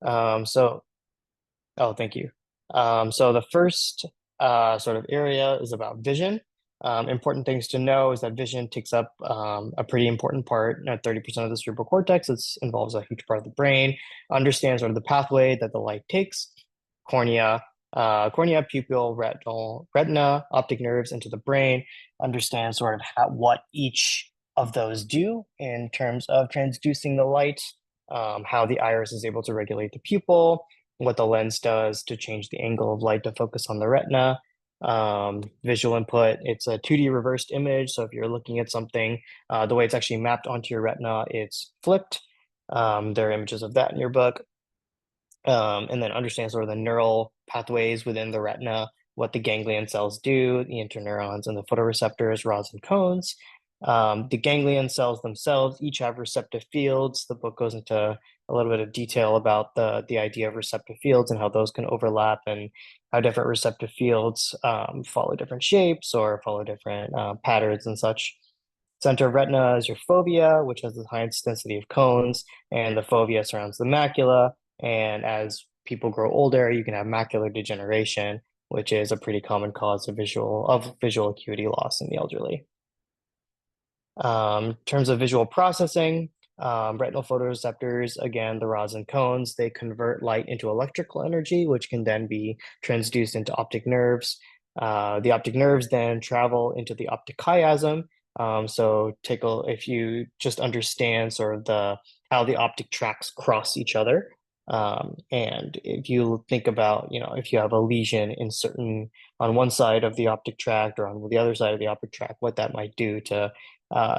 So, oh, thank you. So the first sort of area is about vision. Important things to know is that vision takes up a pretty important part, 30% of the cerebral cortex. It involves a huge part of the brain. Understands sort of the pathway that the light takes, cornea, cornea, pupil, retina, optic nerves into the brain. Understands sort of what each of those do in terms of transducing the light, how the iris is able to regulate the pupil, what the lens does to change the angle of light to focus on the retina. Visual input, it's a 2D reversed image. So if you're looking at something, the way it's actually mapped onto your retina, it's flipped. There are images of that in your book. And then understand sort of the neural pathways within the retina, what the ganglion cells do, the interneurons and the photoreceptors, rods and cones. The ganglion cells themselves each have receptive fields. The book goes into a little bit of detail about the idea of receptive fields and how those can overlap and how different receptive fields follow different shapes or follow different patterns and such. Center of retina is your fovea, which has the highest density of cones, and the fovea surrounds the macula. And as people grow older, you can have macular degeneration, which is a pretty common cause of visual acuity loss in the elderly. In terms of visual processing, retinal photoreceptors, again, the rods and cones, they convert light into electrical energy, which can then be transduced into optic nerves. The optic nerves then travel into the optic chiasm. So if you just understand sort of how the optic tracks cross each other, and if you think about, if you have a lesion on one side of the optic tract or on the other side of the optic tract, what that might do to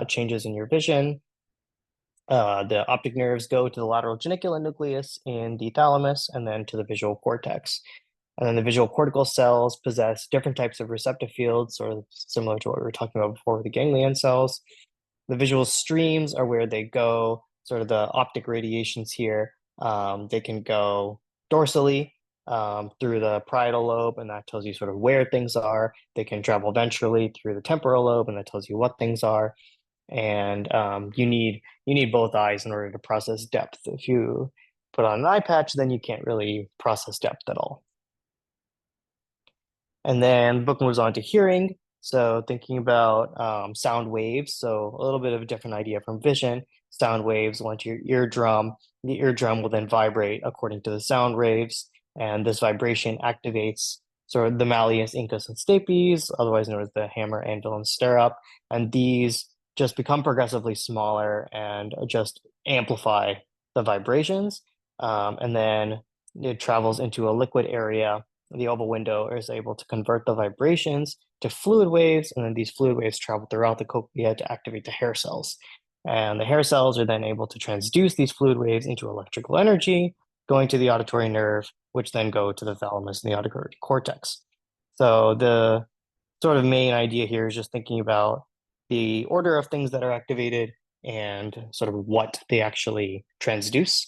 changes in your vision. The optic nerves go to the lateral geniculate nucleus in the thalamus and then to the visual cortex. And then the visual cortical cells possess different types of receptive fields, sort of similar to what we were talking about before with the ganglion cells. The visual streams are where they go, sort of the optic radiations here. They can go dorsally through the parietal lobe, and that tells you sort of where things are. They can travel ventrally through the temporal lobe, and that tells you what things are. And you need both eyes in order to process depth. If you put on an eye patch, then you can't really process depth at all. And then the book moves on to hearing. So thinking about sound waves. So a little bit of a different idea from vision. Sound waves went to your eardrum. The eardrum will then vibrate according to the sound waves. And this vibration activates sort of the malleus, incus, and stapes, otherwise known as the hammer, anvil, and stirrup. And these just become progressively smaller and just amplify the vibrations. And then it travels into a liquid area. The oval window is able to convert the vibrations to fluid waves, and then these fluid waves travel throughout the cochlea to activate the hair cells. And the hair cells are then able to transduce these fluid waves into electrical energy, going to the auditory nerve, which then go to the thalamus and the auditory cortex. So the sort of main idea here is just thinking about the order of things that are activated and sort of what they actually transduce.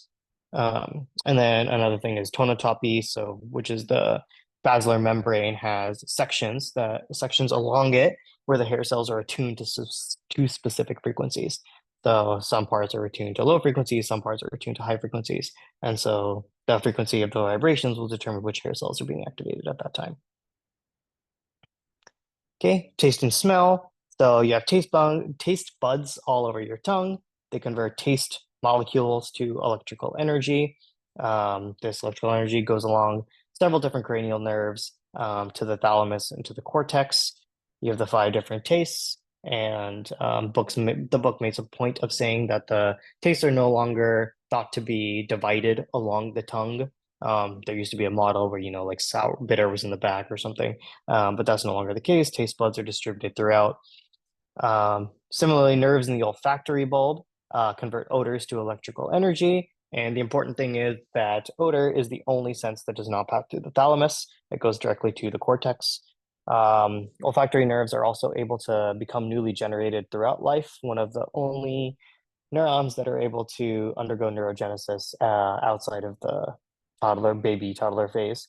And then another thing is tonotopy, which is the basilar membrane has sections along it where the hair cells are attuned to specific frequencies. So some parts are attuned to low frequencies, some parts are attuned to high frequencies. And so the frequency of the vibrations will determine which hair cells are being activated at that time. Okay, taste and smell. So you have taste buds all over your tongue. They convert taste molecules to electrical energy. This electrical energy goes along several different cranial nerves to the thalamus and to the cortex. You have the 5 different tastes, and the book makes a point of saying that the tastes are no longer thought to be divided along the tongue. There used to be a model where, like sour, bitter was in the back or something, but that's no longer the case. Taste buds are distributed throughout. Similarly, nerves in the olfactory bulb convert odors to electrical energy. And the important thing is that odor is the only sense that does not pass through the thalamus. It goes directly to the cortex. Olfactory nerves are also able to become newly generated throughout life. One of the only neurons that are able to undergo neurogenesis outside of the toddler phase.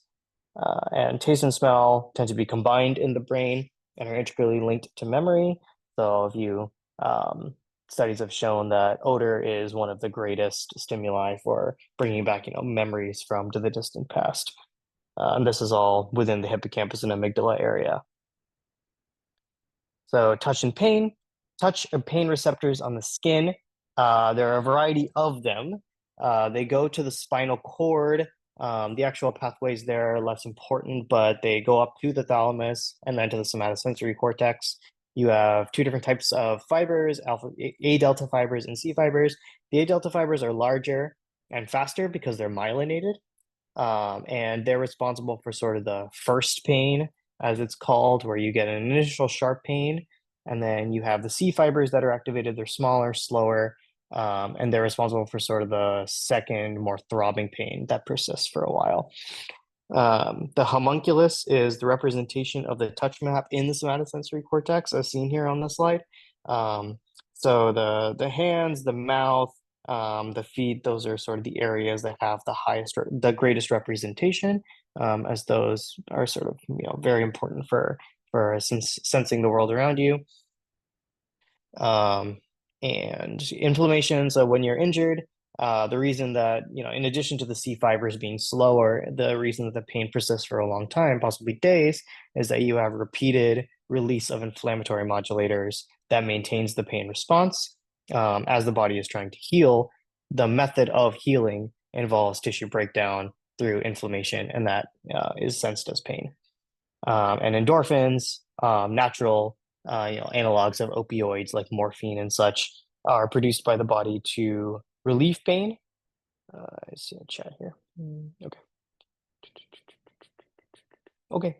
And taste and smell tend to be combined in the brain and are integrally linked to memory. So if you studies have shown that odor is one of the greatest stimuli for bringing back, memories from to the distant past. And this is all within the hippocampus and amygdala area. So touch or pain receptors on the skin. There are a variety of them. They go to the spinal cord. The actual pathways there are less important, but they go up to the thalamus and then to the somatosensory cortex. You have two different types of fibers, A delta fibers and C fibers. The A delta fibers are larger and faster because they're myelinated, and they're responsible for sort of the first pain, as it's called, where you get an initial sharp pain, and then you have the C fibers that are activated. They're smaller, slower, and they're responsible for sort of the second, more throbbing pain that persists for a while. The homunculus is the representation of the touch map in the somatosensory cortex, as seen here on the slide. So the hands, the mouth, the feet, those are sort of the areas that have the greatest representation, as those are sort of very important for sensing the world around you. And inflammation. So when you're injured, the reason that, in addition to the C fibers being slower, the reason that the pain persists for a long time, possibly days, is that you have repeated release of inflammatory modulators that maintains the pain response. As the body is trying to heal, the method of healing involves tissue breakdown through inflammation, and that is sensed as pain. And endorphins, natural analogs of opioids like morphine and such, are produced by the body to relieve pain. I see a chat here. Okay. Okay.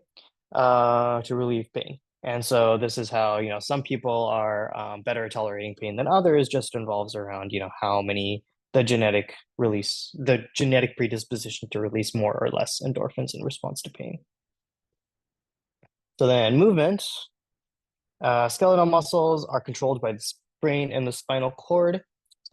To relieve pain. And so this is how, some people are better at tolerating pain than others, just involves around, how many the genetic predisposition to release more or less endorphins in response to pain. So then movement. Skeletal muscles are controlled by the brain and the spinal cord.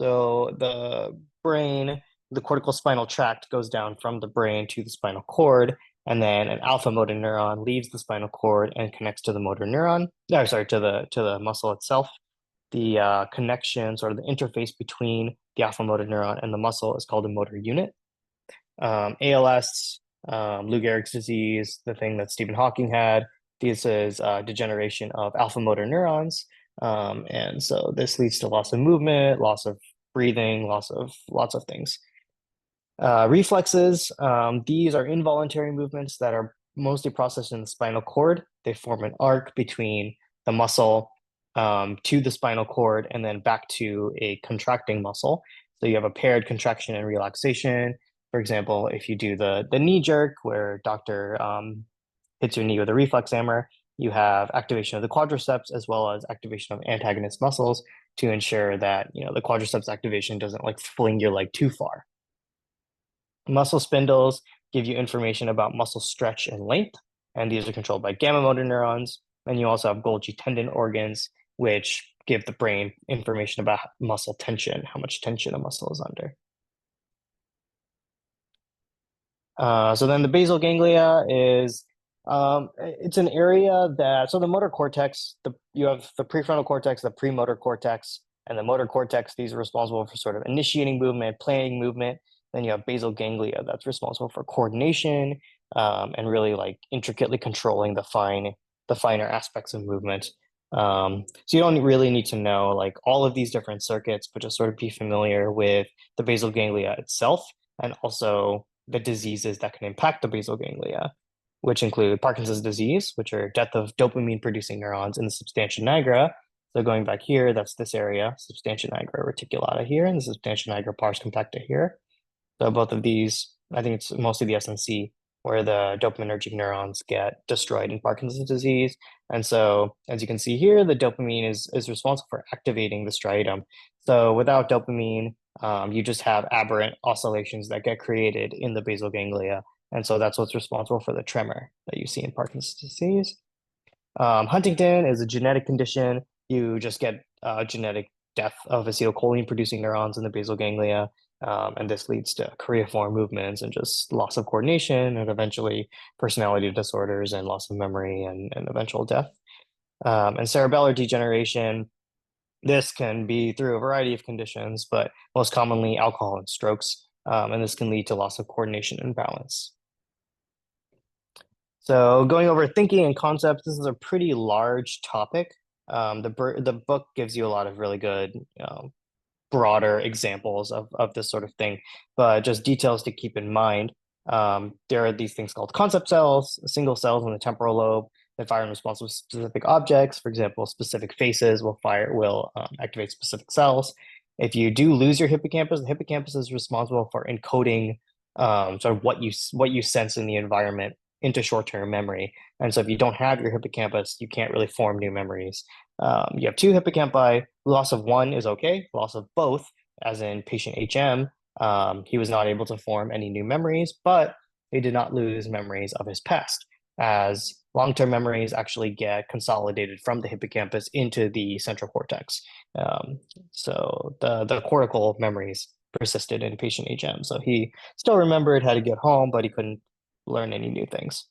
So the brain, the cortical spinal tract goes down from the brain to the spinal cord, and then an alpha motor neuron leaves the spinal cord and connects to the motor neuron. No, sorry, to the muscle itself. The connection, sort of the interface between the alpha motor neuron and the muscle, is called a motor unit. ALS, Lou Gehrig's disease, the thing that Stephen Hawking had. This is degeneration of alpha motor neurons. And so this leads to loss of movement, loss of breathing, lots of things. Reflexes, these are involuntary movements that are mostly processed in the spinal cord. They form an arc between the muscle to the spinal cord and then back to a contracting muscle. So you have a paired contraction and relaxation. For example, if you do the knee jerk, where doctor hits your knee with a reflex hammer, you have activation of the quadriceps as well as activation of antagonist muscles to ensure that the quadriceps activation doesn't like fling your leg too far. Muscle spindles give you information about muscle stretch and length, and these are controlled by gamma motor neurons. And you also have Golgi tendon organs, which give the brain information about muscle tension, how much tension a muscle is under. So then the basal ganglia is, it's an area that, so the motor cortex, you have the prefrontal cortex, the premotor cortex, and the motor cortex. These are responsible for sort of initiating movement, planning movement. Then you have basal ganglia that's responsible for coordination, and really like intricately controlling the finer aspects of movement. So you don't really need to know like all of these different circuits, but just sort of be familiar with the basal ganglia itself, and also the diseases that can impact the basal ganglia, which include Parkinson's disease, which are death of dopamine producing neurons in the substantia nigra. So going back here, that's this area, substantia nigra reticulata here, and the substantia nigra pars compacta here. So both of these, I think it's mostly the SNC, where the dopaminergic neurons get destroyed in Parkinson's disease. And so, as you can see here, the dopamine is responsible for activating the striatum. So without dopamine, you just have aberrant oscillations that get created in the basal ganglia. And so that's what's responsible for the tremor that you see in Parkinson's disease. Huntington is a genetic condition. You just get genetic death of acetylcholine producing neurons in the basal ganglia. And this leads to choreiform movements and just loss of coordination and eventually personality disorders and loss of memory and eventual death. And cerebellar degeneration This can be through a variety of conditions, but most commonly alcohol and strokes, and this can lead to loss of coordination and balance. So going over thinking and concepts, this is a pretty large topic. The book gives you a lot of really good broader examples of this sort of thing, but just details to keep in mind. There are these things called concept cells, single cells in the temporal lobe that fire in response to specific objects. For example, specific faces will activate specific cells. If you do lose your hippocampus, the hippocampus is responsible for encoding sort of what you sense in the environment into short-term memory. And so if you don't have your hippocampus, you can't really form new memories. You have two hippocampi. Loss of one is okay. Loss of both, as in patient HM, he was not able to form any new memories, but he did not lose memories of his past, as long-term memories actually get consolidated from the hippocampus into the central cortex. So the cortical memories persisted in patient HM. So he still remembered how to get home, but he couldn't learn any new things.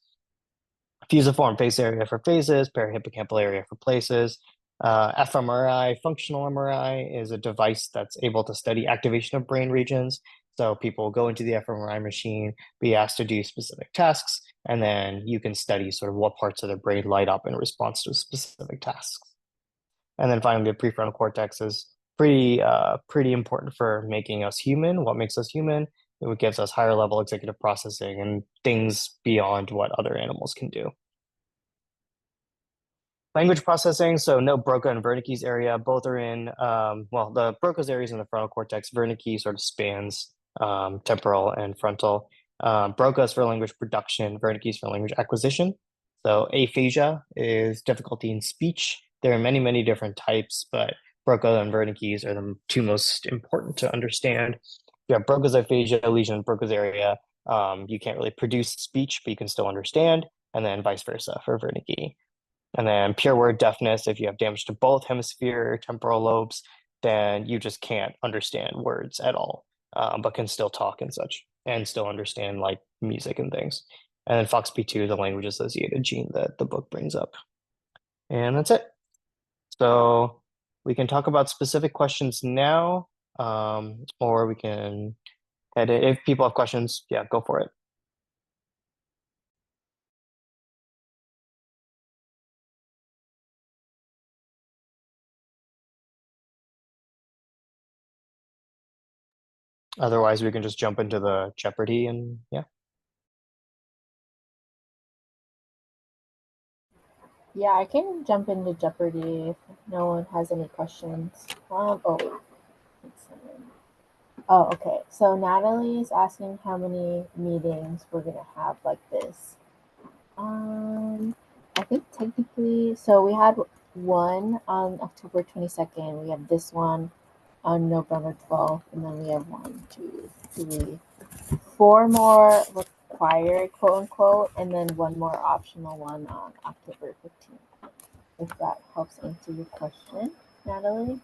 Fusiform face area for phases, parahippocampal area for places. fMRI, functional MRI, is a device that's able to study activation of brain regions. So people go into the fMRI machine, be asked to do specific tasks, and then you can study sort of what parts of the brain light up in response to specific tasks. And then finally, the prefrontal cortex is pretty important for making us human. What makes us human? It gives us higher level executive processing and things beyond what other animals can do. Language processing, so no Broca and Wernicke's area, both are in, well, the Broca's area is in the frontal cortex. Wernicke sort of spans temporal and frontal. Broca's for language production, Wernicke's for language acquisition. So aphasia is difficulty in speech. There are many, many different types, but Broca and Wernicke's are the two most important to understand. You have Broca's aphasia, lesion in Broca's area. You can't really produce speech, but you can still understand, and then vice versa for Wernicke. And then pure word deafness, if you have damage to both hemisphere temporal lobes, then you just can't understand words at all, but can still talk and such, and still understand like music and things. And then FOXP2 is a language associated gene that the book brings up. And that's it. So we can talk about specific questions now, or we can head in. If people have questions, yeah, go for it. Otherwise, we can just jump into the Jeopardy and yeah. Yeah, I can jump into Jeopardy if no one has any questions. Okay. So Natalie's asking how many meetings we're gonna have like this. I think technically, so we had one on October 22nd. We have this one on November 12th, and then we have 4 more required, quote unquote, and then one more optional one on October 15th. If that helps answer your question, Natalie.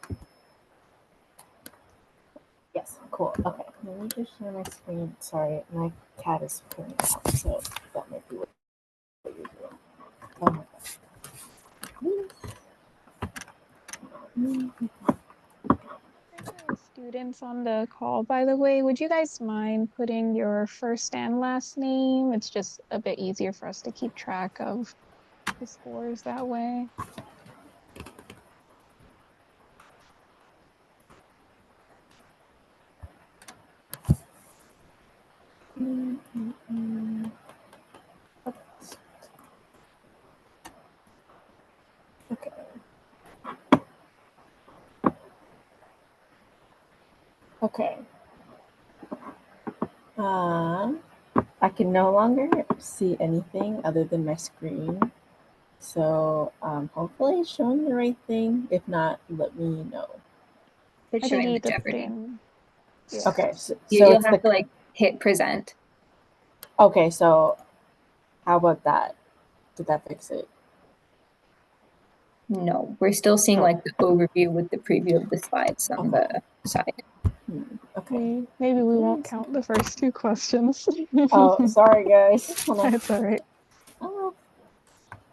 Yes, cool. Okay, let me just share my screen. Sorry, my cat is pulling out, so that might be what you're doing. Oh my God. Students on the call, by the way, would you guys mind putting your first and last name? It's just a bit easier for us to keep track of the scores that way. Okay. Okay. I can no longer see anything other than my screen. So hopefully it's showing the right thing. If not, let me know. It's showing the Jeopardy. Yeah. Okay, so you'll have to like hit present. Okay, so how about that? Did that fix it? No, we're still seeing like the overview with the preview of the slides on the side. Okay. Maybe we won't count the first 2 questions. Oh, sorry guys. It's all right. Oh.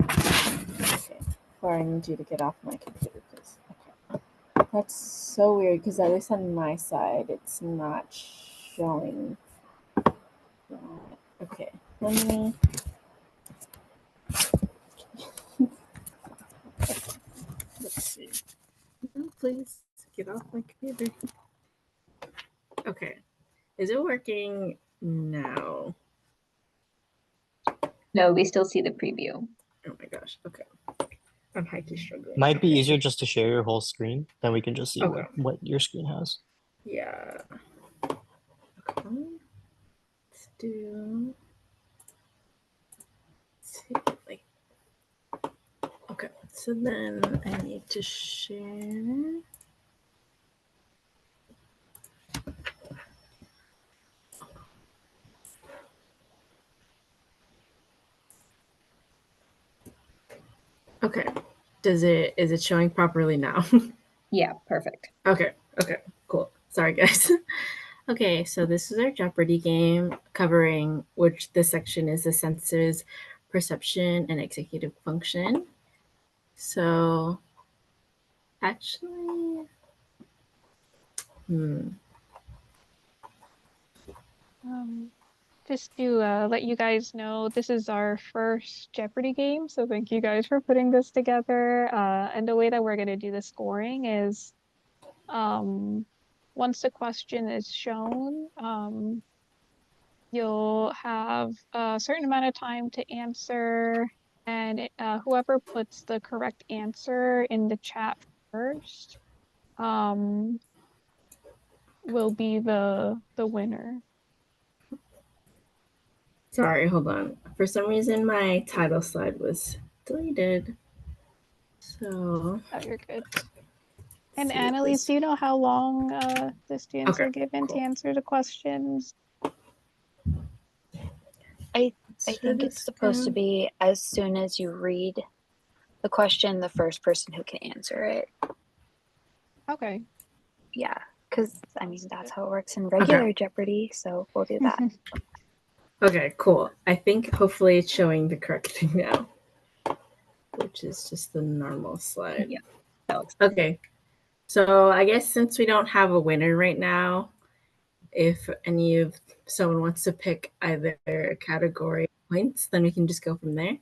Okay. Sorry, I need you to get off my computer, please. Okay. That's so weird because at least on my side, it's not showing that. Okay, let me. Let's see. Oh, please get off my computer. Okay, is it working now? No, we still see the preview. Oh my gosh. Okay, I'm highly struggling. Might be Okay. easier just to share your whole screen, then we can just see Okay. what your screen has. Yeah. Okay. Let's do. Let's see, like. Okay. So then I need to share. Okay. Is it showing properly now? Yeah, perfect. Okay. Okay. Cool. Sorry, guys. Okay, so this is our Jeopardy game covering which this section is the senses, perception, and executive function. So actually, Just to let you guys know, this is our first Jeopardy game, so thank you guys for putting this together. And the way that we're going to do the scoring is once the question is shown, you'll have a certain amount of time to answer, and whoever puts the correct answer in the chat first will be the winner. sorry, hold on. For some reason, my title slide was deleted. So Oh, you're good. And see if Annalise, this- do you know how long the students Okay, are given to cool. answer the questions? I Share think the it's supposed to screen. be as soon as you read the question, the first person who can answer it. Okay. Yeah, because I mean, that's how it works in regular Jeopardy, so we'll do that. Okay, cool. I think hopefully it's showing the correct thing now, which is just the normal slide. Yeah, that looks Okay, so I guess since we don't have a winner right now, if someone wants to pick either category points, then we can just go from there.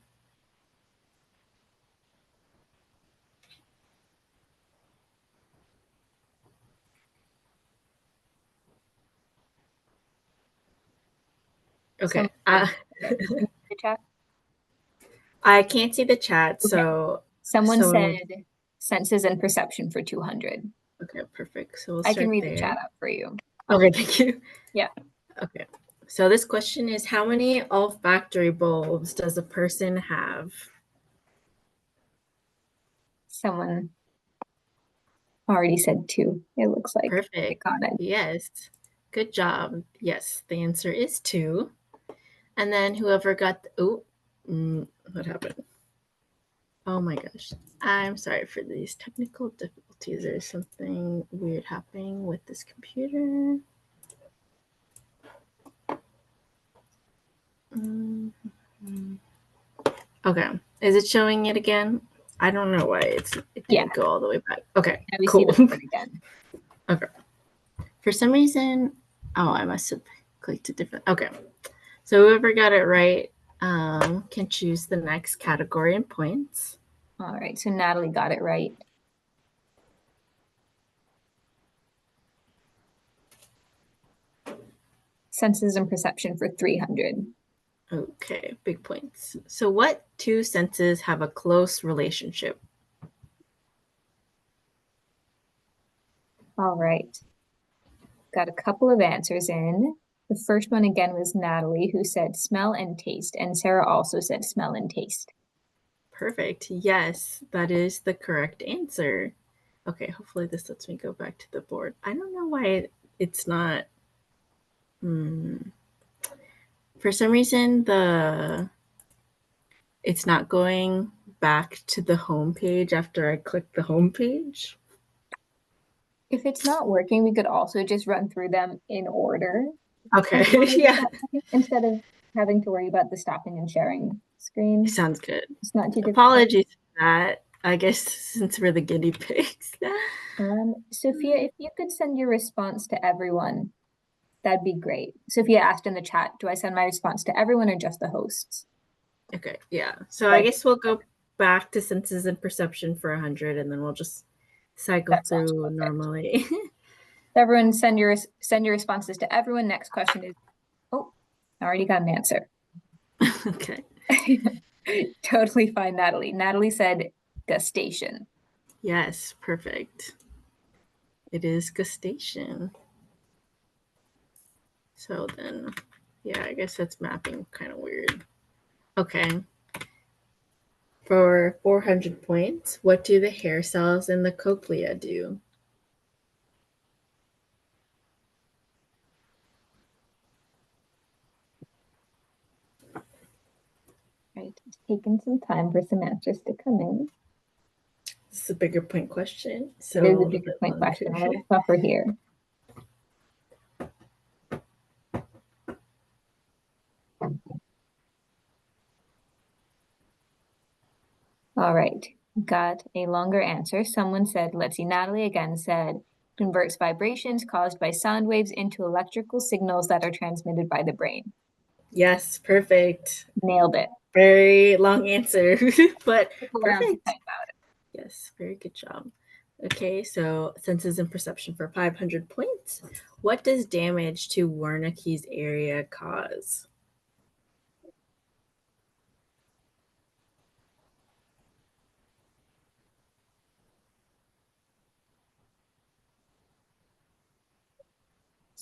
Okay. the chat. I can't see the chat, Okay. so Someone someone- said senses and perception for 200. okay, perfect. So we'll I start can read there. the chat up for you. Okay, thank you. Yeah. Okay. So this question is, how many olfactory bulbs does a person have? Someone already said 2. It looks like. Perfect. Got it. Yes. Good job. Yes, the answer is 2. And then whoever got what happened? Oh my gosh. I'm sorry for these technical difficulties. There's something weird happening with this computer. Okay. Is it showing it again? I don't know why it didn't go all the way back. Okay. Now we cool. see the board again. Okay. For some reason, I must have clicked a different. Okay. So whoever got it right can choose the next category and points. All right, so Natalie got it right. Senses and perception for 300. Okay, big points. So what 2 senses have a close relationship? All right. Got a couple of answers in. The first one again was Natalie, who said smell and taste, and Sarah also said smell and taste. Perfect. Yes, that is the correct answer. Okay, hopefully this lets me go back to the board. I don't know why it's not. For some reason, it's not going back to the home page after I click the home page. If it's not working, we could also just run through them in order. Okay, yeah. Instead of having to worry about the stopping and sharing screen. Sounds good. It's not too difficult. Apologies for that. I guess since we're the guinea pigs. Sophia, if you could send your response to everyone, that'd be great. Sophia asked in the chat, do I send my response to everyone or just the hosts? Okay, yeah. So I guess we'll go back to senses and perception for 100, and then we'll just cycle through normally. Everyone send your responses to everyone. Next question is, oh, I already got an answer. Okay. Totally fine, Natalie. Natalie said gustation. Yes, perfect. It is gustation. So then, yeah, I guess that's mapping kind of weird. Okay. For 400 points, what do the hair cells in the cochlea do? Right, it's taken some time for some answers to come in. This is a bigger point question. So it is a bigger point question, a little tougher here. All right, got a longer answer. Someone said, let's see, Natalie again said, converts vibrations caused by sound waves into electrical signals that are transmitted by the brain. Yes, perfect. Nailed it. Very long answer, but perfect. Yes, very good job. Okay, so senses and perception for 500 points. What does damage to Wernicke's area cause?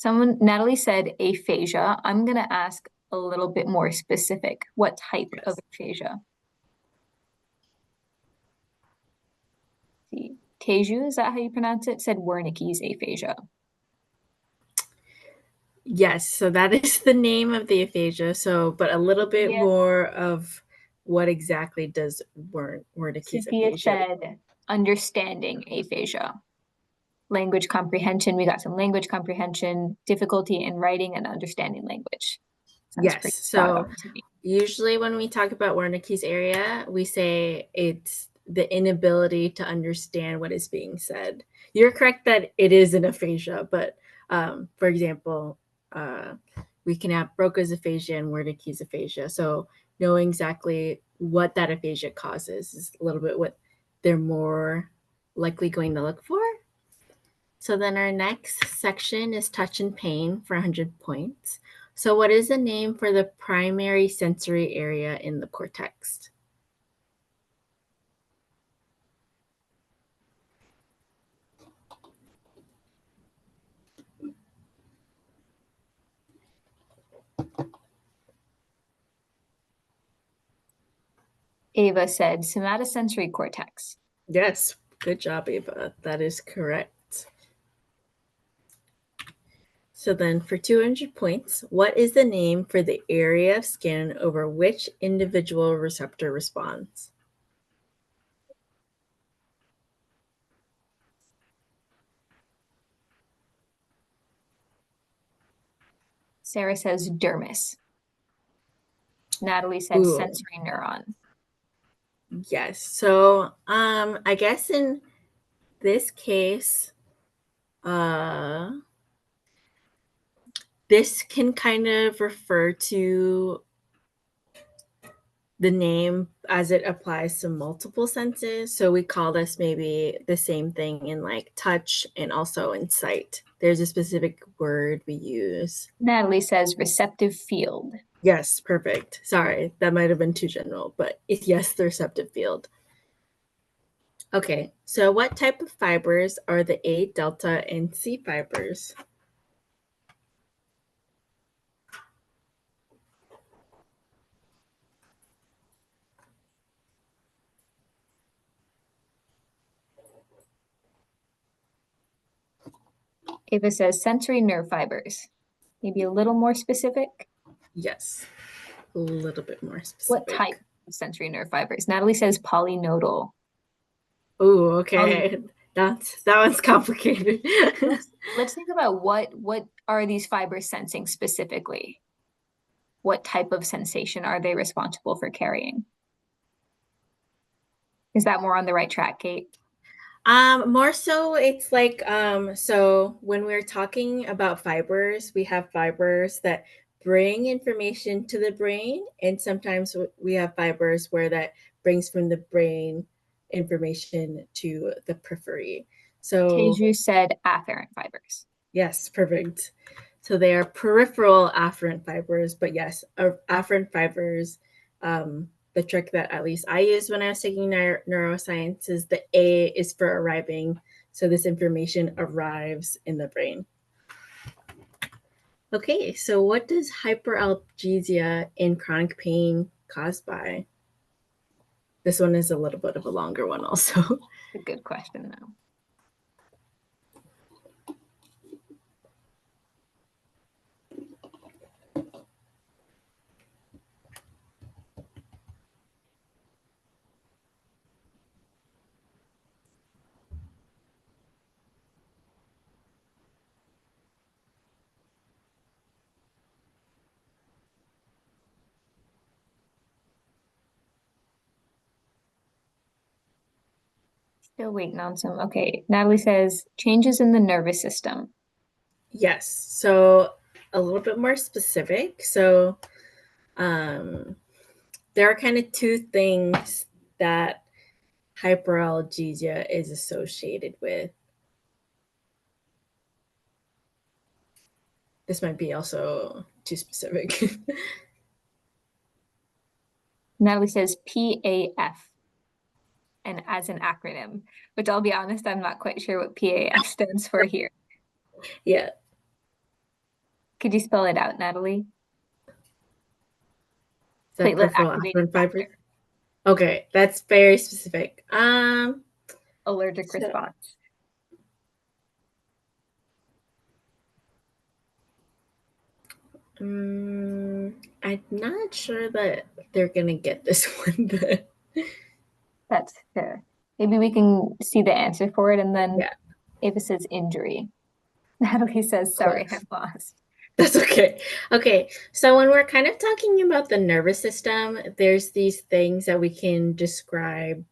Natalie said aphasia. I'm going to ask a little bit more specific. What type of aphasia? See, Teju, is that how you pronounce it? Said Wernicke's aphasia. Yes, so that is the name of the aphasia. So, but a little bit more of what exactly does Wernicke's Sophia aphasia? said understanding aphasia. Language comprehension. We got some language comprehension, difficulty in writing and understanding language. Yes. So usually when we talk about Wernicke's area, we say it's the inability to understand what is being said. You're correct that it is an aphasia, but for example, we can have Broca's aphasia and Wernicke's aphasia. So knowing exactly what that aphasia causes is a little bit what they're more likely going to look for. So then our next section is touch and pain for 100 points. So what is the name for the primary sensory area in the cortex? Ava said somatosensory cortex. Yes, good job, Ava. That is correct. So then for 200 points, what is the name for the area of skin over which individual receptor responds? Sarah says dermis. Natalie said sensory neuron. Yes. So I guess in this case, this can kind of refer to the name as it applies to multiple senses. So we call this maybe the same thing in like touch and also in sight. There's a specific word we use. Natalie says receptive field. Yes, perfect. Sorry, that might have been too general, but yes, the receptive field. Okay, so what type of fibers are the A, delta, and C fibers? Ava says sensory nerve fibers. Maybe a little more specific? Yes, a little bit more specific. What type of sensory nerve fibers? Natalie says polynodal. Oh, okay. That one's complicated. Let's think about what are these fibers sensing specifically? What type of sensation are they responsible for carrying? Is that more on the right track, Kate? More so it's like so when we're talking about fibers, we have fibers that bring information to the brain, and sometimes we have fibers where that brings from the brain information to the periphery. So Teju said afferent fibers. yes, perfect. So they are peripheral afferent fibers, but yes, afferent fibers, the trick that at least I used when I was taking neuroscience is the A is for arriving. So this information arrives in the brain. Okay, so what does hyperalgesia in chronic pain caused by? This one is a little bit of a longer one also. A good question, though. Still waiting on some. Okay, Natalie says changes in the nervous system. Yes, so a little bit more specific. So there are kind of two things that hyperalgesia is associated with. This might be also too specific. Natalie says PAF, and as an acronym, which I'll be honest, I'm not quite sure what PAF stands for here. Yeah. Could you spell it out, Natalie? Is that Platelet peripheral activating afferent fibers? factor. Okay, that's very specific. Allergic So- response. I'm not sure that they're gonna get this one. But That's fair. Maybe we can see the answer for it, and then yeah, Ava says injury. Natalie says, sorry, close. I'm lost. That's okay. Okay, so when we're kind of talking about the nervous system, there's these things that we can describe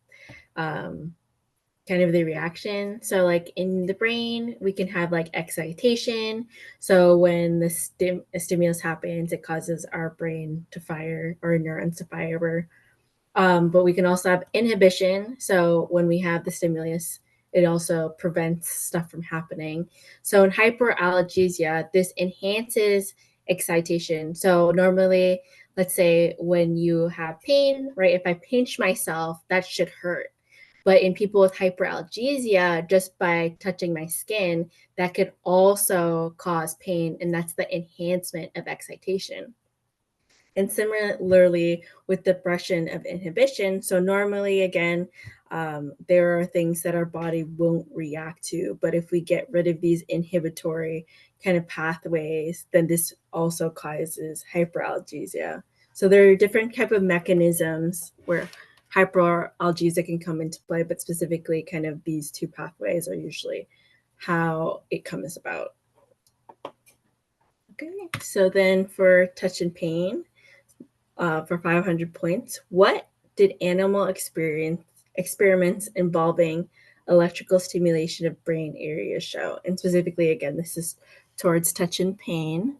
kind of the reaction. So like in the brain, we can have like excitation. So when the stimulus happens, it causes our brain to fire or neurons to fire. But we can also have inhibition. So when we have the stimulus, it also prevents stuff from happening. So in hyperalgesia, this enhances excitation. So normally, let's say when you have pain, right? If I pinch myself, that should hurt. But in people with hyperalgesia, just by touching my skin, that could also cause pain, and that's the enhancement of excitation. And similarly with depression of inhibition, so normally, again, there are things that our body won't react to, but if we get rid of these inhibitory kind of pathways, then this also causes hyperalgesia. So there are different type of mechanisms where hyperalgesia can come into play, but specifically kind of these two pathways are usually how it comes about. Okay, so then for touch and pain, for 500 points, what did animal experiments involving electrical stimulation of brain areas show? And specifically, again, this is towards touch and pain.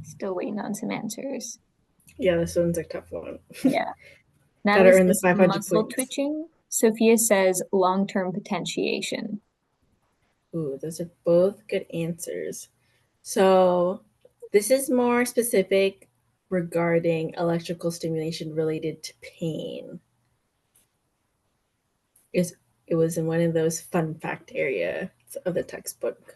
Still waiting on some answers. Yeah, this one's a tough one. Yeah. Gotta Natalie earn the says 500 muscle points. twitching. Sophia says long-term potentiation. Ooh, those are both good answers. So this is more specific regarding electrical stimulation related to pain. It was in one of those fun fact areas of the textbook.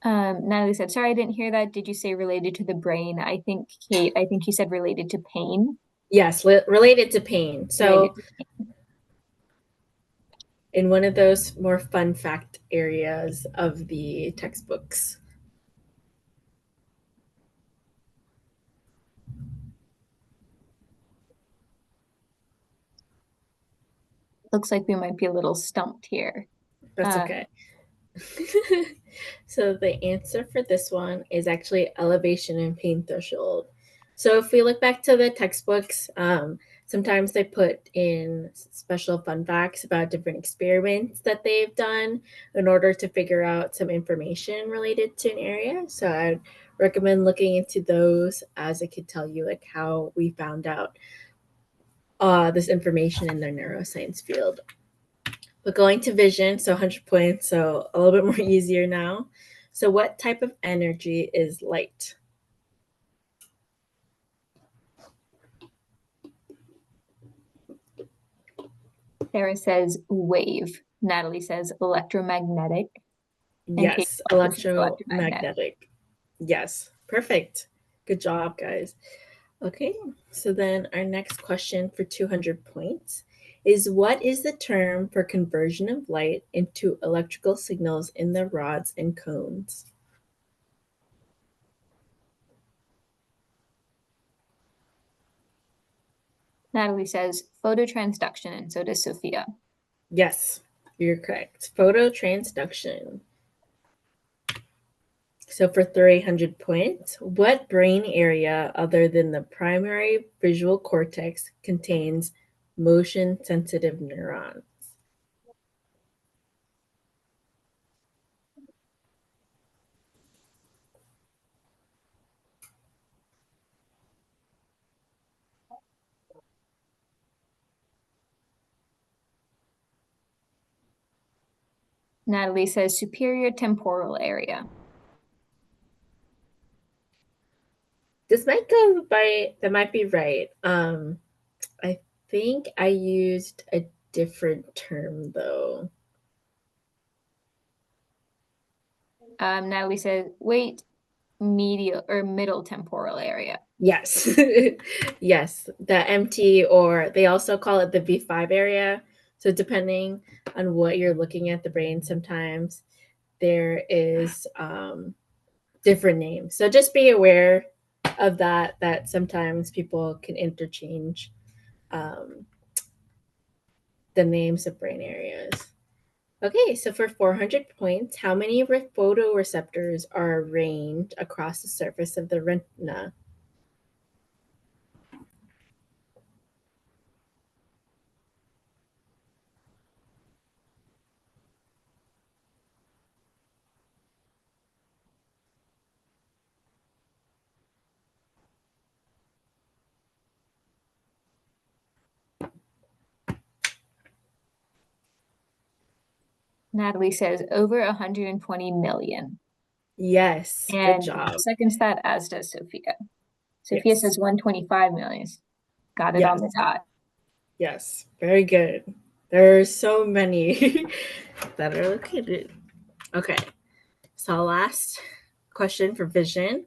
Natalie said, sorry, I didn't hear that. Did you say related to the brain? I think, Kate, I think you said related to pain. Yes, related to pain. So in one of those more fun fact areas of the textbooks. Looks like we might be a little stumped here. That's okay. So the answer for this one is actually elevation and pain threshold. So if we look back to the textbooks, sometimes they put in special fun facts about different experiments that they've done in order to figure out some information related to an area. So I'd recommend looking into those, as it could tell you like how we found out this information in their neuroscience field. But going to vision, so 100 points, so a little bit more easier now. So what type of energy is light? Sarah says wave. Natalie says electromagnetic. Yes, electromagnetic. Yes, perfect. Good job, guys. Okay, so then our next question for 200 points is, what is the term for conversion of light into electrical signals in the rods and cones? Natalie says phototransduction, and so does Sophia. Yes, you're correct. Phototransduction. So for 300 points, what brain area other than the primary visual cortex contains motion-sensitive neurons? Natalie says superior temporal area. This might go by, that might be right. I think I used a different term though. Natalie says, wait, medial or middle temporal area. Yes. Yes, the MT, or they also call it the V5 area. So depending on what you're looking at the brain, sometimes there is different names. So just be aware of that sometimes people can interchange the names of brain areas. Okay, so for 400 points, how many photoreceptors are arranged across the surface of the retina? Natalie says over 120 million. Yes, And good job. seconds that, as does Sophia. Sophia Yes. says 125 million. Got it on the dot. Yes, very good. There are so many that are located. Okay, so last question for vision.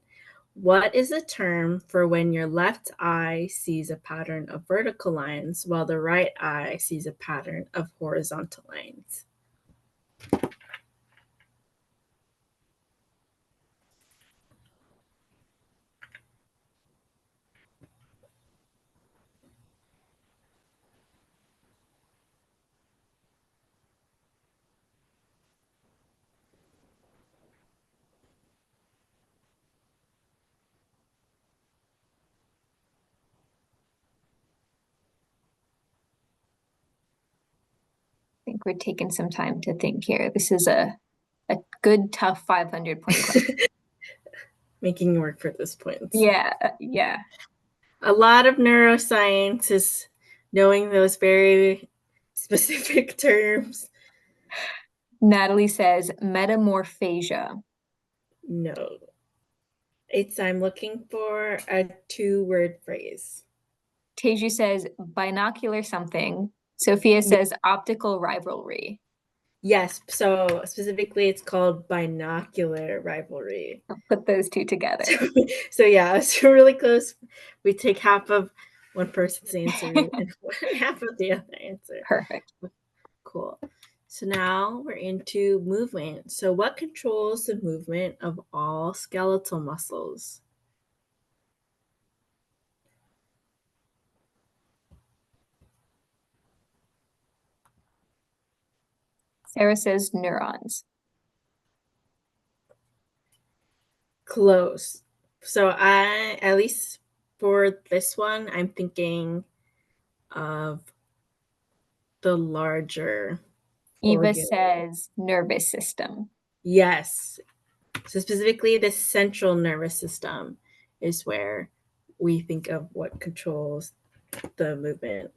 What is the term for when your left eye sees a pattern of vertical lines while the right eye sees a pattern of horizontal lines? I think we're taking some time to think here. This is a good, tough 500 point question. Making you work for those points. Yeah, yeah. A lot of neuroscience is knowing those very specific terms. Natalie says metamorphasia. No. I'm looking for a 2-word phrase. Teju says binocular something. Sophia says optical rivalry. Yes, so specifically it's called binocular rivalry. Put those two together. So yeah, it's really close. We take half of one person's answer and half of the other answer. Perfect. Cool. So now we're into movement. So what controls the movement of all skeletal muscles? Sarah says neurons. Close. So at least for this one, I'm thinking of the larger Eva organ. says nervous system. Yes. So specifically the central nervous system is where we think of what controls the movement.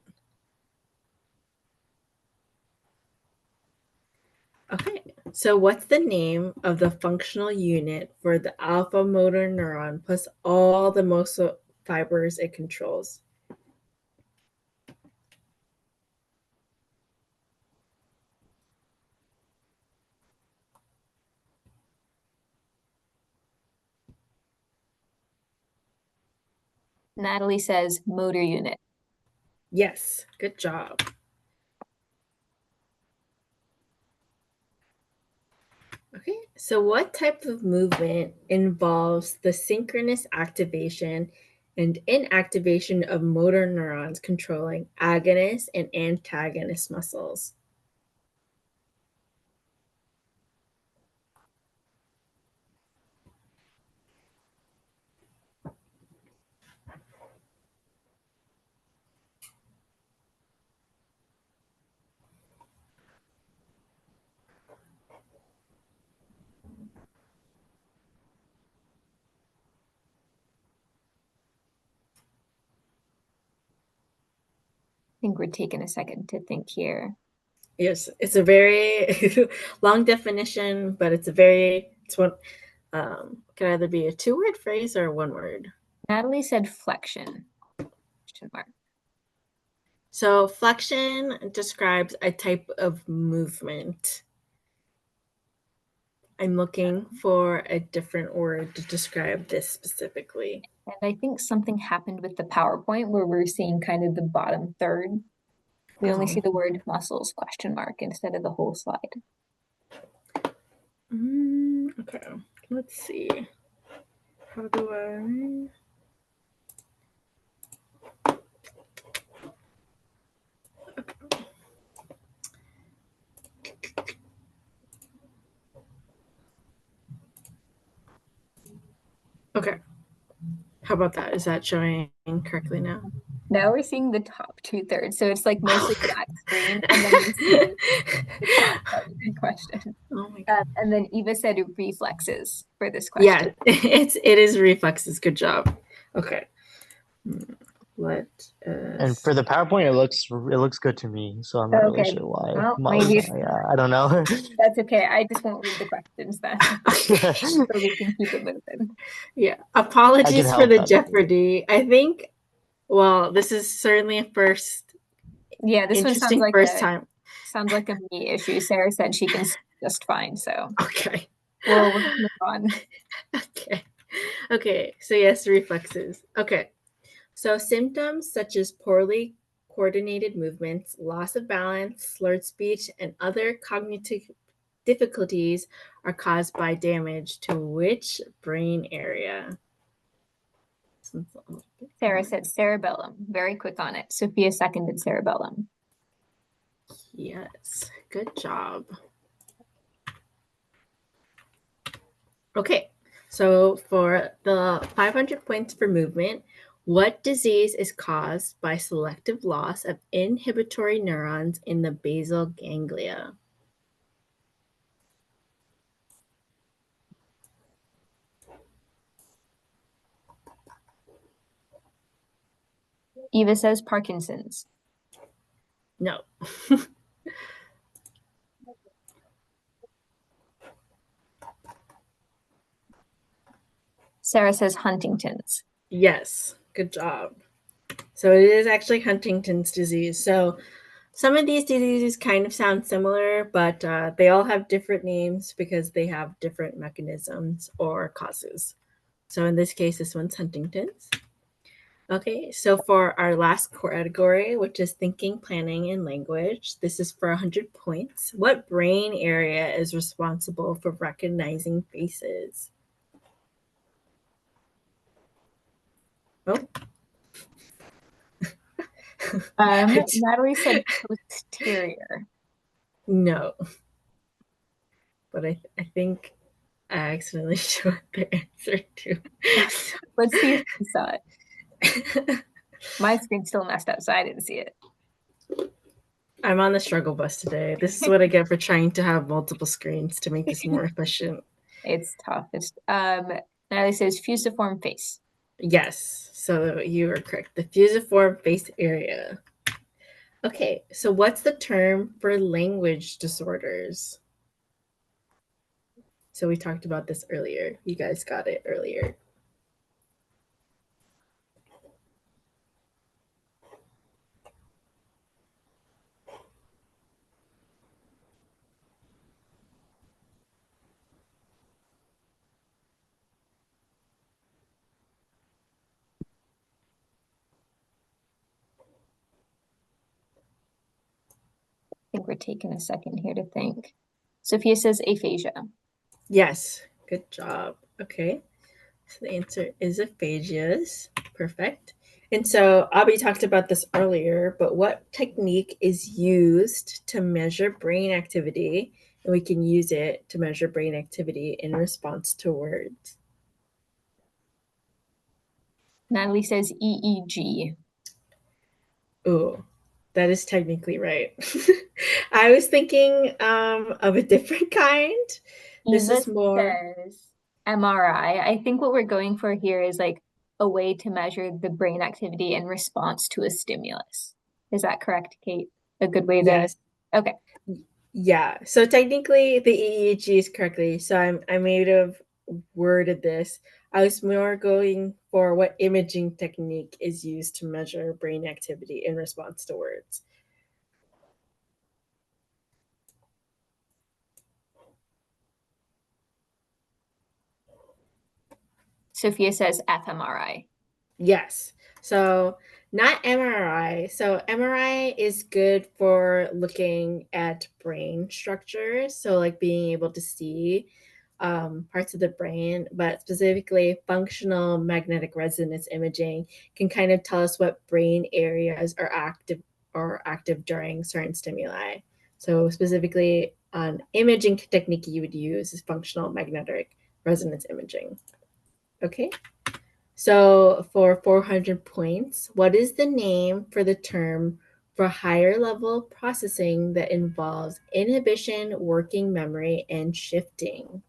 Okay, so what's the name of the functional unit for the alpha motor neuron plus all the muscle fibers it controls? Natalie says motor unit. Yes, good job. Okay, so what type of movement involves the synchronous activation and inactivation of motor neurons controlling agonist and antagonist muscles? I think we're taking a second to think here. Yes, it's a very long definition, but it's one can either be a two-word phrase or one word. Natalie said flexion. Question mark. So flexion describes a type of movement. I'm looking for a different word to describe this specifically. And I think something happened with the PowerPoint where we're seeing kind of the bottom third. We only see the word muscles question mark instead of the whole slide. Okay, let's see. How do I? Okay. How about that? Is that showing correctly now? Now we're seeing the top 2/3. So it's like mostly black screen and then we see the top part of the question. Oh my God. And then Eva said reflexes for this Yeah, question. it is reflexes. Good job. Okay. Let And for the PowerPoint, it looks good to me, so I'm not really Okay. sure why. Well, Molly, maybe I don't know. that's okay. I just won't read the questions then. So we can keep it moving. Yeah. I can Apologies for help the that. Jeopardy. I think, well, this is certainly a first Yeah, this one interesting first time. sounds like a me issue. Sarah said she can see just fine, so Okay. we'll move on. Okay. Okay. So yes, reflexes. Okay. So symptoms such as poorly coordinated movements, loss of balance, slurred speech, and other cognitive difficulties are caused by damage to which brain area? Sarah said cerebellum. Very quick on it. Sophia seconded cerebellum. Yes, good job. Okay, so for the 500 points for movement, what disease is caused by selective loss of inhibitory neurons in the basal ganglia? Eva says Parkinson's. No. Sarah says Huntington's. Yes, good job. So it is actually Huntington's disease. So Some of these diseases kind of sound similar, but they all have different names because they have different mechanisms or causes. So in this case, this one's Huntington's. Okay, so for our last category, which is thinking, planning, and language, this is for 100 points. What brain area is responsible for recognizing faces? Oh. Natalie said posterior. No. But I think I accidentally showed the answer too. Let's see if you saw it. My screen's still messed up, so I didn't see it. I'm on the struggle bus today. This is what I get for trying to have multiple screens to make this more efficient. It's tough. It's Natalie says fusiform face. Yes, so you are correct. The fusiform face area. Okay, so what's the term for language disorders? So we talked about this earlier. You guys got it earlier. I think we're taking a second here to think. Sophia says aphasia. Yes, good job. Okay, so the answer is aphasias. Perfect. And so Abby talked about this earlier, but what technique is used to measure brain activity? And we can use it to measure brain activity in response to words. Natalie says EEG. Oh, that is technically right. I was thinking of a different kind. This Eva is more. says MRI. I think what we're going for here is like a way to measure the brain activity in response to a stimulus. Is that correct, Kate? A good way to. Yes. Okay. Yeah. So technically, the EEG is correctly. So I may have worded this. I was more going for what imaging technique is used to measure brain activity in response to words. Sophia says fMRI. Yes. So not MRI. So MRI is good for looking at brain structures. So like being able to see parts of the brain, but specifically functional magnetic resonance imaging can kind of tell us what brain areas are active during certain stimuli. So specifically an imaging technique you would use is functional magnetic resonance imaging. Okay. So for 400 points, what is the name for the term for higher level processing that involves inhibition, working memory, and shifting?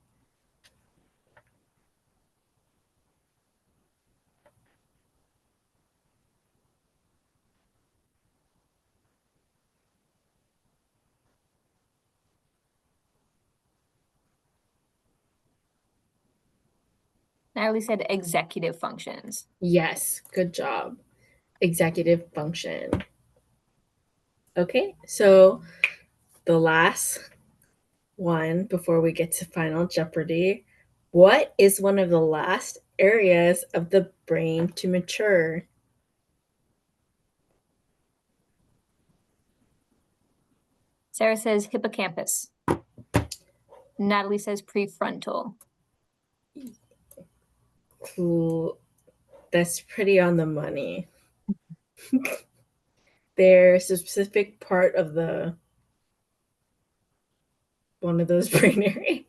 Natalie said executive functions. Yes, good job. Executive function. Okay, so the last one before we get to Final Jeopardy. What is one of the last areas of the brain to mature? Sarah says hippocampus. Natalie says prefrontal. Cool. That's pretty on the money. There's a specific part of one of those brain areas.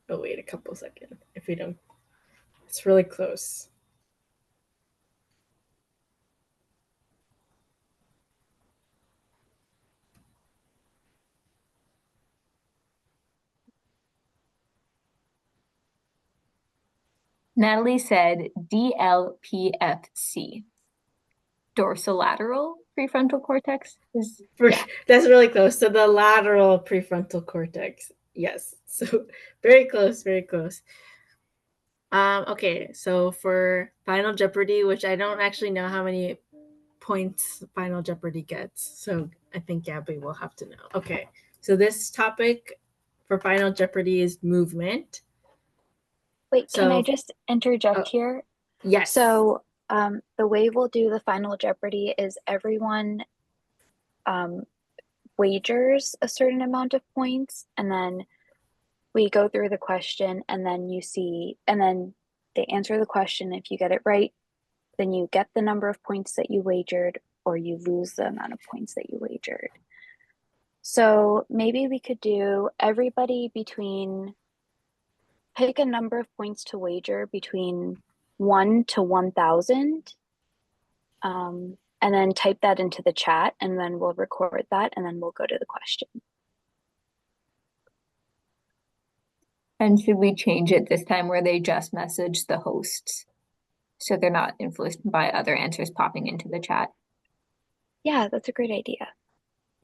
Oh, wait a couple seconds. If we don't, it's really close. Natalie said DLPFC. Dorsolateral prefrontal cortex is That's really close. So the lateral prefrontal cortex Yes. So very close, very close. Okay, so for Final Jeopardy, which I don't actually know how many points Final Jeopardy gets, so I think Gabby will have to know. Okay, so this topic for Final Jeopardy is movement. Wait, can I So just interject here? yes. So the way we'll do the Final Jeopardy is everyone wagers a certain amount of points, and then we go through the question, and then then they answer the question. If you get it right, then you get the number of points that you wagered, or you lose the amount of points that you wagered. So maybe we could do everybody pick a number of points to wager between 1 to 1,000. And then type that into the chat, and then we'll record that, and then we'll go to the question. And should we change it this time where they just message the hosts so they're not influenced by other answers popping into the chat? Yeah, that's a great idea.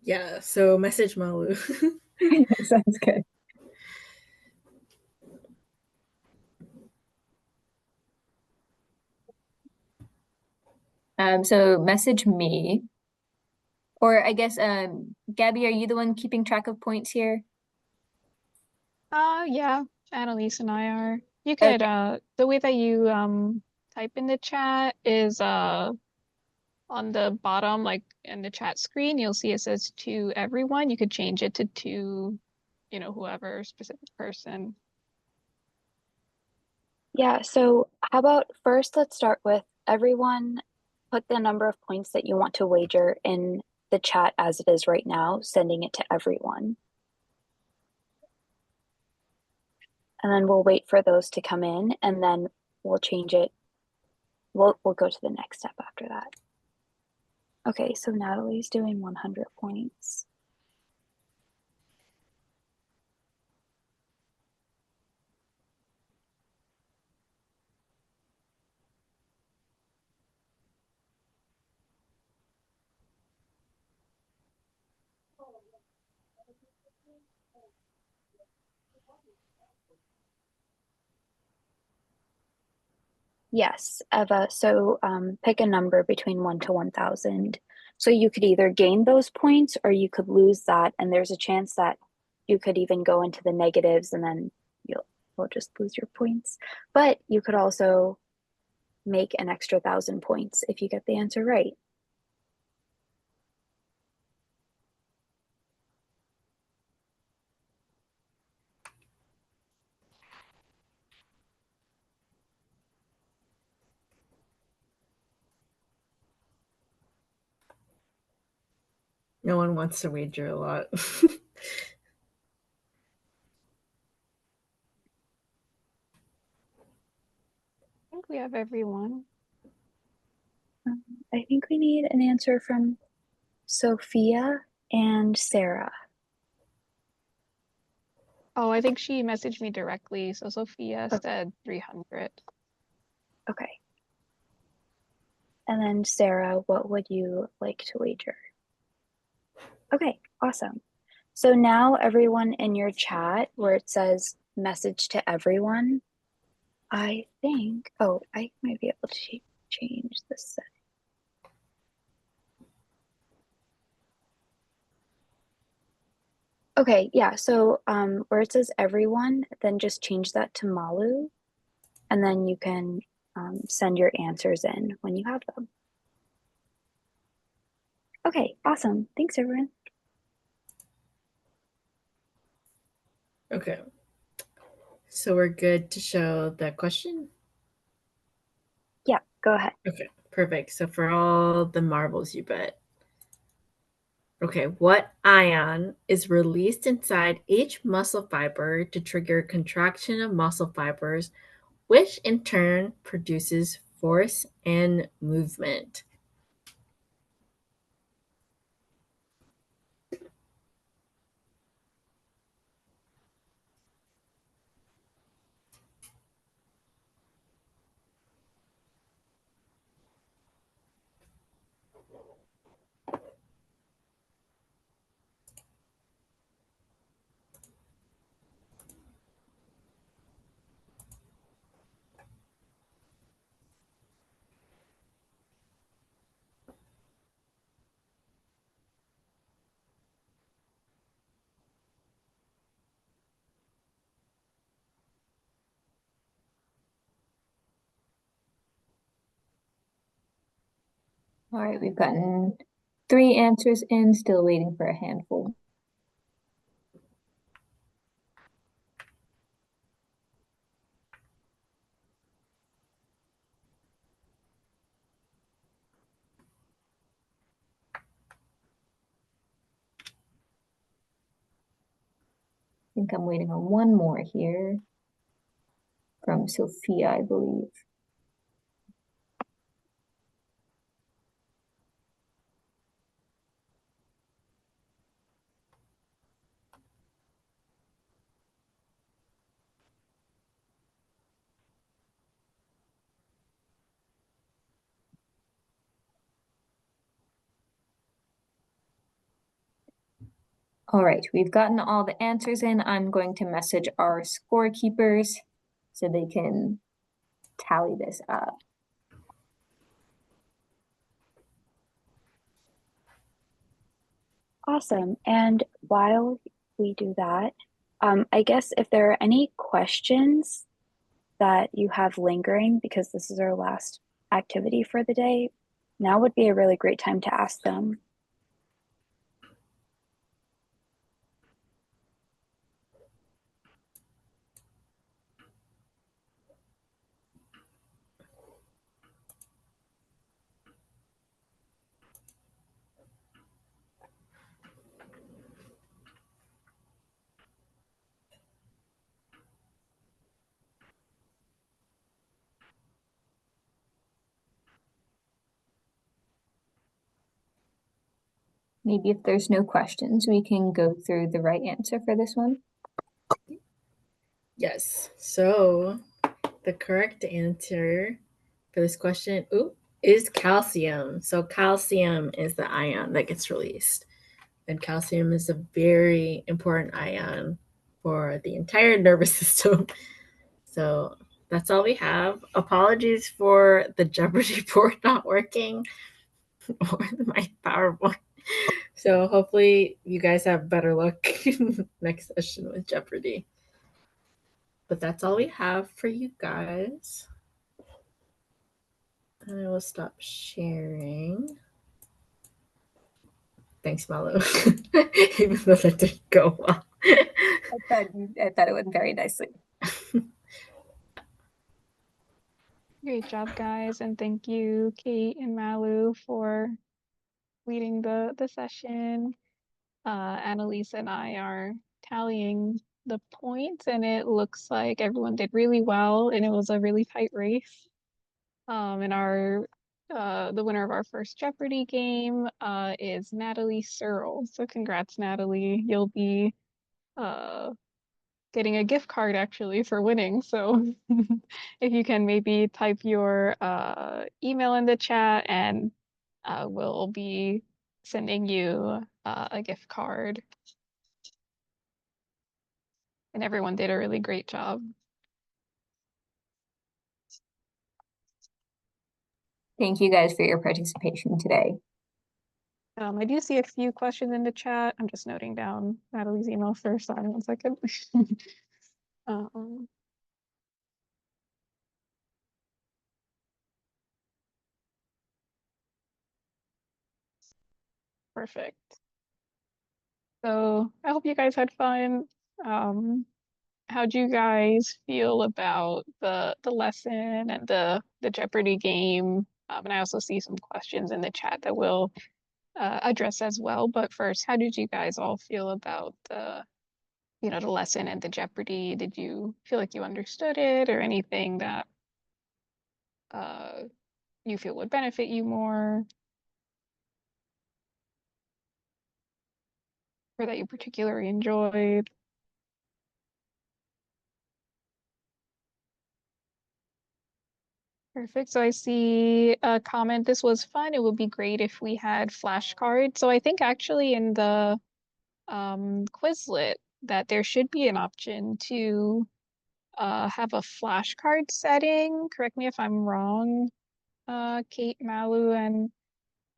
Yeah, so message Malu. Sounds good. So message me. Or I guess, Gabby, are you the one keeping track of points here? Yeah, Annalise and I are. You could, the way that you type in the chat is on the bottom, like in the chat screen, you'll see it says to everyone. You could change it to, whoever specific person. Yeah, so how about first let's start with everyone put the number of points that you want to wager in the chat as it is right now, sending it to everyone. And then we'll wait for those to come in, and then we'll change it. We'll go to the next step after that. Okay, so Natalie's doing 100 points. Yes, Eva. So pick a number between 1 to 1,000. So you could either gain those points or you could lose that. And there's a chance that you could even go into the negatives, and then you'll just lose your points. But you could also make an extra 1,000 points if you get the answer right. No one wants to wager a lot. I think we have everyone. I think we need an answer from Sophia and Sarah. Oh, I think she messaged me directly. So Sophia said 300. Okay. And then Sarah, what would you like to wager? Okay, awesome. So now everyone in your chat where it says message to everyone, I think, oh, I might be able to change this setting. Okay, yeah, so where it says everyone, then just change that to Malu, and then you can send your answers in when you have them. Okay, awesome. Thanks, everyone. Okay. So we're good to show the question? Yeah, go ahead. Okay, perfect. So for all the marbles you bet. Okay, what ion is released inside each muscle fiber to trigger contraction of muscle fibers, which in turn produces force and movement? All right, we've gotten 3 answers in, still waiting for a handful. I think I'm waiting on one more here from Sophia, I believe. All right, we've gotten all the answers in. I'm going to message our scorekeepers so they can tally this up. Awesome. And while we do that, I guess if there are any questions that you have lingering, because this is our last activity for the day, now would be a really great time to ask them. Maybe if there's no questions, we can go through the right answer for this one. Yes. So the correct answer for this question is calcium. So calcium is the ion that gets released. And calcium is a very important ion for the entire nervous system. So that's all we have. Apologies for the Jeopardy board not working or my PowerPoint. So hopefully you guys have better luck next session with Jeopardy. But that's all we have for you guys. And I will stop sharing. Thanks, Malo. Even though that didn't go well. I thought it went very nicely. Great job, guys, and thank you, Kate and Malu, for leading the session. Annalise and I are tallying the points, and it looks like everyone did really well, and it was a really tight race. And the winner of our first Jeopardy game is Natalie Searle. So congrats, Natalie. You'll be getting a gift card actually for winning. So if you can maybe type your email in the chat, and we'll be sending you a gift card. And everyone did a really great job. Thank you guys for your participation today. I do see a few questions in the chat. I'm just noting down Natalie's email first. Sorry, 1 second. um, Perfect. So I hope you guys had fun. How'd you guys feel about the lesson and the Jeopardy game? And I also see some questions in the chat that we'll address as well. But first, how did you guys all feel about the lesson and the Jeopardy? Did you feel like you understood it, or anything that you feel would benefit you more, or that you particularly enjoyed? Perfect. So I see a comment. This was fun. It would be great if we had flashcards. So I think actually in the Quizlet that there should be an option to have a flashcard setting. Correct me if I'm wrong, Kate, Malu, and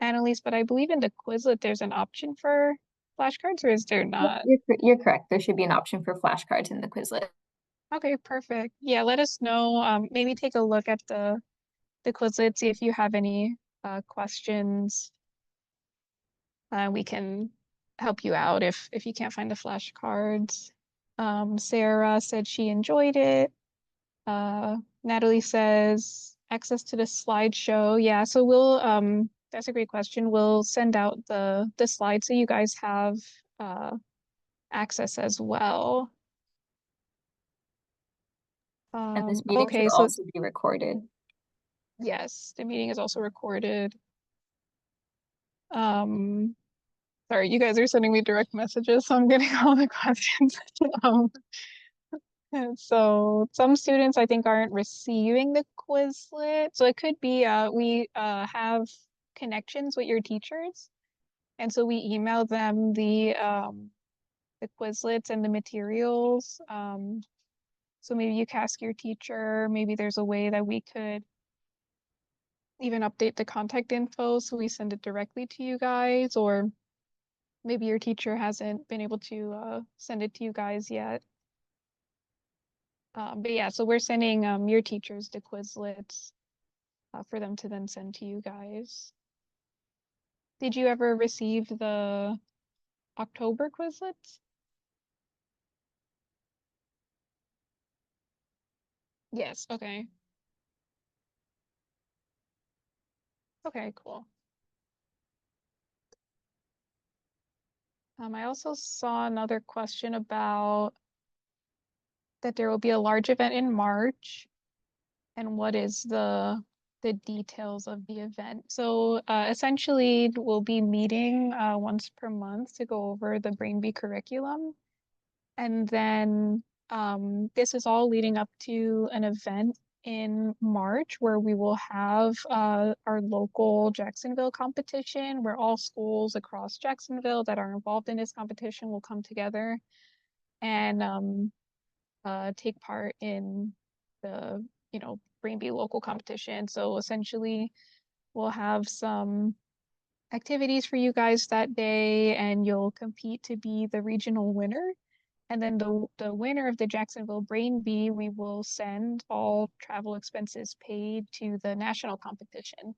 Annalise, but I believe in the Quizlet there's an option for flashcards, or is there not? You're correct. There should be an option for flashcards in the Quizlet. Okay, perfect. Yeah, let us know. Maybe take a look at the Quizlet, see if you have any questions. We can help you out if you can't find the flashcards. Sarah said she enjoyed it. Natalie says access to the slideshow. Yeah, so we'll that's a great question. We'll send out the slides so you guys have access as well. And this meeting Okay, should so also be recorded. yes, the meeting is also recorded. Sorry, you guys are sending me direct messages, so I'm getting all the questions. So some students I think aren't receiving the Quizlet. So it could be we have connections with your teachers. And so we email them the Quizlets and the materials. So maybe you can ask your teacher, maybe there's a way that we could even update the contact info so we send it directly to you guys, or maybe your teacher hasn't been able to send it to you guys yet. But yeah, so we're sending your teachers the Quizlets for them to then send to you guys. Did you ever receive the October Quizlets? Yes, okay. Okay, cool. I also saw another question about that there will be a large event in March, and what is the details of the event. So essentially we'll be meeting once per month to go over the Brain Bee curriculum. And then this is all leading up to an event in March where we will have our local Jacksonville competition where all schools across Jacksonville that are involved in this competition will come together and take part in the, Brain Bee local competition. So essentially, we'll have some activities for you guys that day, and you'll compete to be the regional winner. And then the winner of the Jacksonville Brain Bee, we will send all travel expenses paid to the national competition.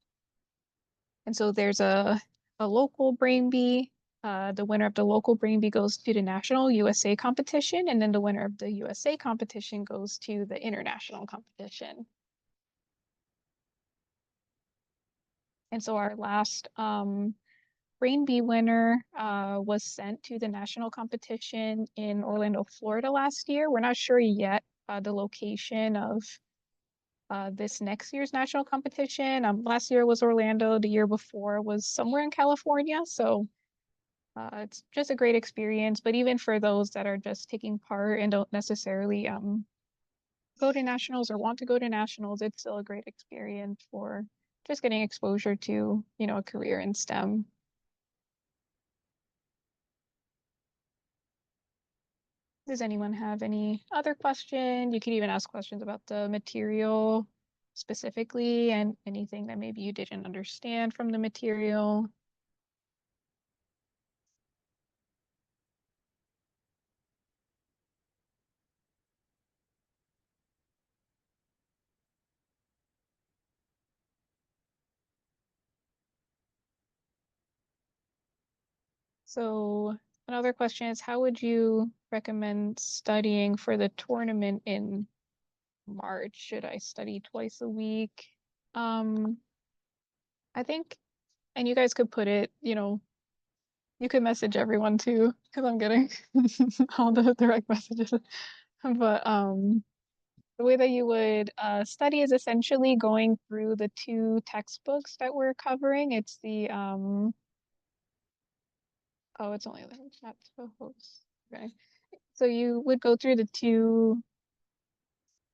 And so there's a local Brain Bee. The winner of the local Brain Bee goes to the national USA competition, and then the winner of the USA competition goes to the international competition. And so our last Brain Bee winner was sent to the national competition in Orlando, Florida last year. We're not sure yet the location of this next year's national competition. Last year was Orlando, the year before was somewhere in California. So it's just a great experience. But even for those that are just taking part and don't necessarily go to nationals or want to go to nationals, it's still a great experience for just getting exposure to, a career in STEM. Does anyone have any other question? You can even ask questions about the material specifically and anything that maybe you didn't understand from the material. So another question is, how would you recommend studying for the tournament in March? Should I study twice a week? I think, and you guys could put it, you could message everyone too, because I'm getting all the direct messages. But the way that you would study is essentially going through the two textbooks that we're covering. It's the oh, it's only 11 chapters. Okay. So you would go through the two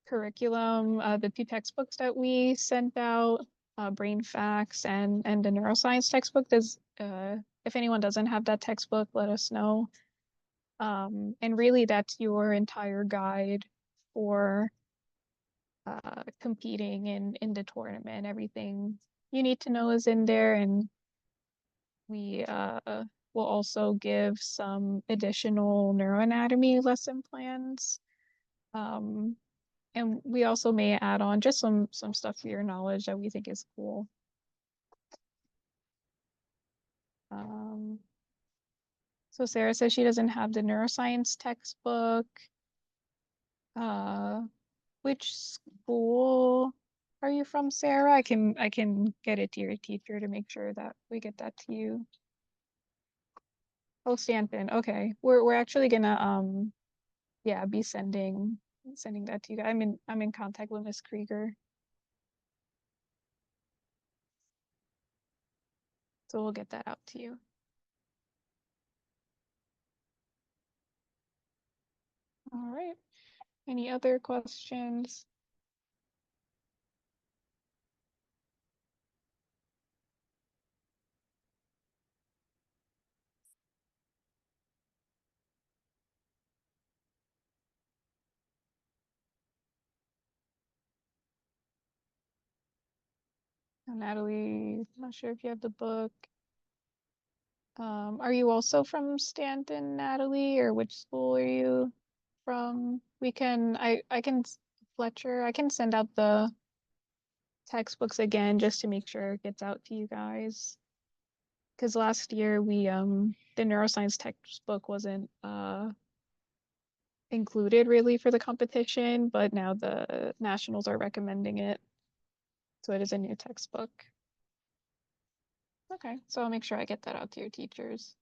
curriculum, the two textbooks that we sent out, Brain Facts and the Neuroscience textbook. Does if anyone doesn't have that textbook, let us know. And really that's your entire guide for competing in the tournament. Everything you need to know is in there, and we will also give some additional neuroanatomy lesson plans. And we also may add on just some stuff for your knowledge that we think is cool. So Sarah says she doesn't have the neuroscience textbook. Which school are you from, Sarah? I can get it to your teacher to make sure that we get that to you. Oh, Stanton. Okay. We're actually gonna yeah, be sending that to you guys. I'm in contact with Miss Krieger. So we'll get that out to you. All right. Any other questions? Natalie, I'm not sure if you have the book. Are you also from Stanton, Natalie, or which school are you from? I can, Fletcher, I can send out the textbooks again just to make sure it gets out to you guys. Because last year the neuroscience textbook wasn't included really for the competition, but now the nationals are recommending it. So it is a new textbook. Okay, so I'll make sure I get that out to your teachers.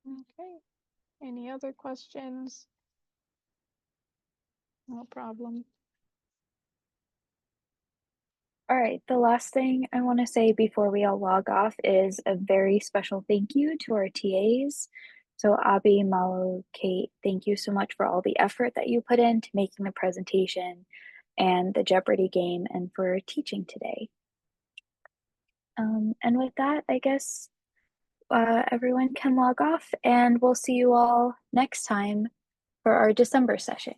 Okay, any other questions? No problem. All right, the last thing I want to say before we all log off is a very special thank you to our TAs. So Abby, Malo, Kate, thank you so much for all the effort that you put into making the presentation and the Jeopardy game and for teaching today. And with that, I guess everyone can log off and we'll see you all next time for our December session.